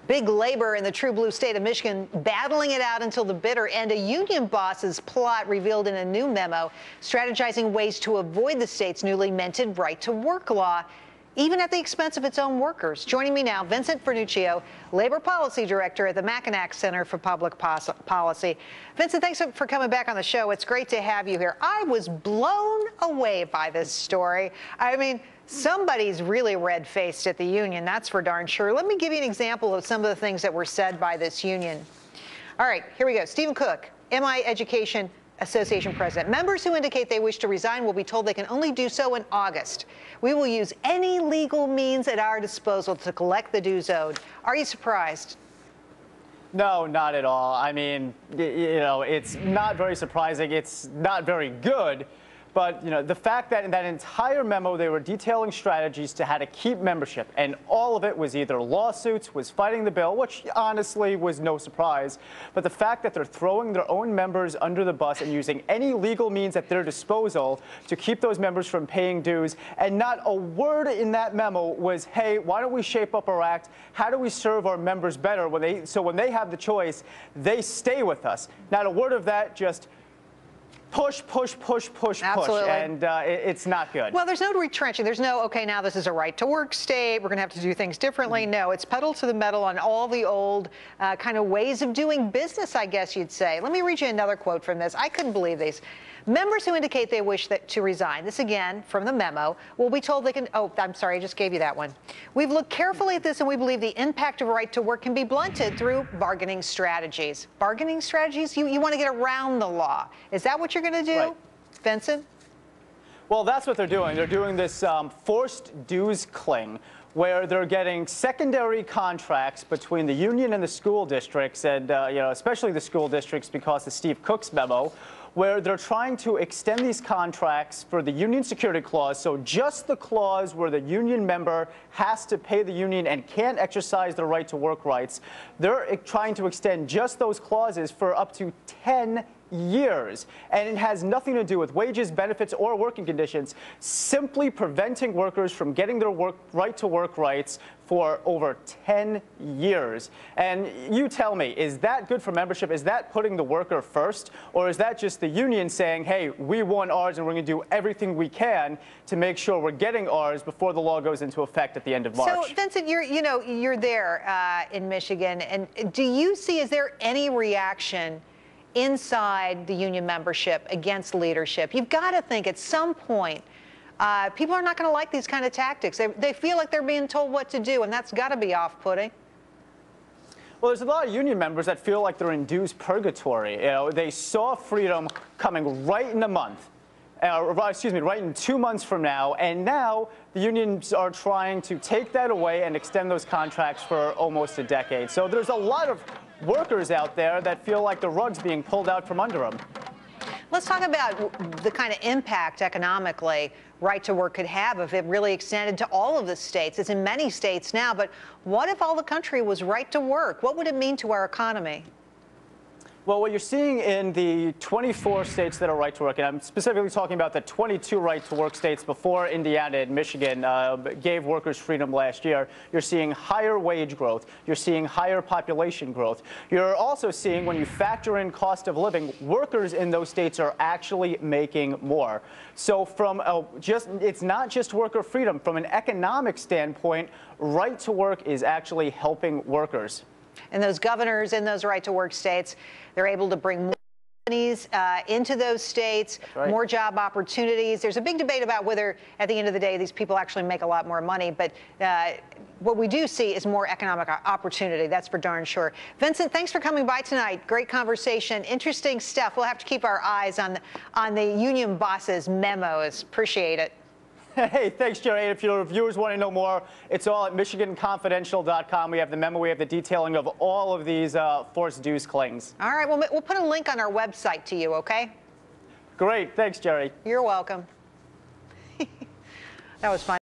Big labor in the true blue state of Michigan battling it out until the bitter end. A union boss's plot revealed in a new memo, strategizing ways to avoid the state's newly minted right-to-work law, even at the expense of its own workers. Joining me now, Vinnie Vernuccio, Labor Policy Director at the Mackinac Center for Public Policy. Vinnie, thanks for coming back on the show. It's great to have you here. I was blown away by this story. I mean, somebody's really red-faced at the union, that's for darn sure. Let me give you an example of some of the things that were said by this union. All right, here we go. Stephen Cook, MEA Education Association President. Members who indicate they wish to resign will be told they can only do so in August. We will use any legal means at our disposal to collect the dues owed. Are you surprised? No, not at all. I mean, it's not very surprising. It's not very good. But, the fact that in that entire memo, they were detailing strategies to how to keep membership, and all of it was either lawsuits, was fighting the bill, which honestly was no surprise. But the fact that they're throwing their own members under the bus and using any legal means at their disposal to keep those members from paying dues, and not a word in that memo was, hey, why don't we shape up our act? How do we serve our members better so when they have the choice, they stay with us? Not a word of that, just push, push, push, push, Absolutely. push, and it's not good. Well, there's no retrenching. There's no, okay, now this is a right-to-work state. We're going to have to do things differently. No, it's pedal to the metal on all the old kind of ways of doing business, I guess you'd say. Let me read you another quote from this. I couldn't believe these. Members who indicate they wish to resign, this again from the memo, will be told they can, oh, I'm sorry, I just gave you that one. We've looked carefully at this and we believe the impact of right to work can be blunted through bargaining strategies. Bargaining strategies? You want to get around the law. Is that what you're going to do, right. Vinnie? Well, that's what they're doing. They're doing this forced dues cling, where they're getting secondary contracts between the union and the school districts, and especially the school districts because of Steve Cook's memo, where they're trying to extend these contracts for the union security clause, so just the clause where the union member has to pay the union and can't exercise their right to work rights. They're trying to extend just those clauses for up to 10 years, and it has nothing to do with wages, benefits, or working conditions, simply preventing workers from getting their right to work rights for over 10 years. And you tell me, is that good for membership? Is that putting the worker first, or is that just the union saying, hey, we want ours and we're going to do everything we can to make sure we're getting ours before the law goes into effect at the end of March? So, Vinnie, you're there in Michigan, and do you see, is there any reaction inside the union membership against leadership? You've got to think at some point people are not going to like these kind of tactics. They feel like they're being told what to do, and that's got to be off-putting. Well, there's a lot of union members that feel like they're in dues purgatory. They saw freedom coming right in a month. Right in 2 months from now, and now the unions are trying to take that away and extend those contracts for almost a decade. So there's a lot of workers out there that feel like the rug's being pulled out from under them. Let's talk about the kind of impact economically right to work could have if it really extended to all of the states. It's in many states now, but what if all the country was right to work? What would it mean to our economy? Well, what you're seeing in the 24 states that are right to work, and I'm specifically talking about the 22 right to work states before Indiana and Michigan gave workers freedom last year, you're seeing higher wage growth. You're seeing higher population growth. You're also seeing, when you factor in cost of living, workers in those states are actually making more. So it's not just worker freedom. From an economic standpoint, right to work is actually helping workers. And those governors in those right-to-work states, they're able to bring more companies into those states, right. More job opportunities. There's a big debate about whether, at the end of the day, these people actually make a lot more money. But what we do see is more economic opportunity. That's for darn sure. Vinnie, thanks for coming by tonight. Great conversation. Interesting stuff. We'll have to keep our eyes on the union bosses' memos. Appreciate it. Hey, thanks, Jerry. If your viewers want to know more, it's all at MichiganConfidential.com. We have the memo. We have the detailing of all of these forced dues claims. All right. Well, we'll put a link on our website to you, okay? Great. Thanks, Jerry. You're welcome. That was fun.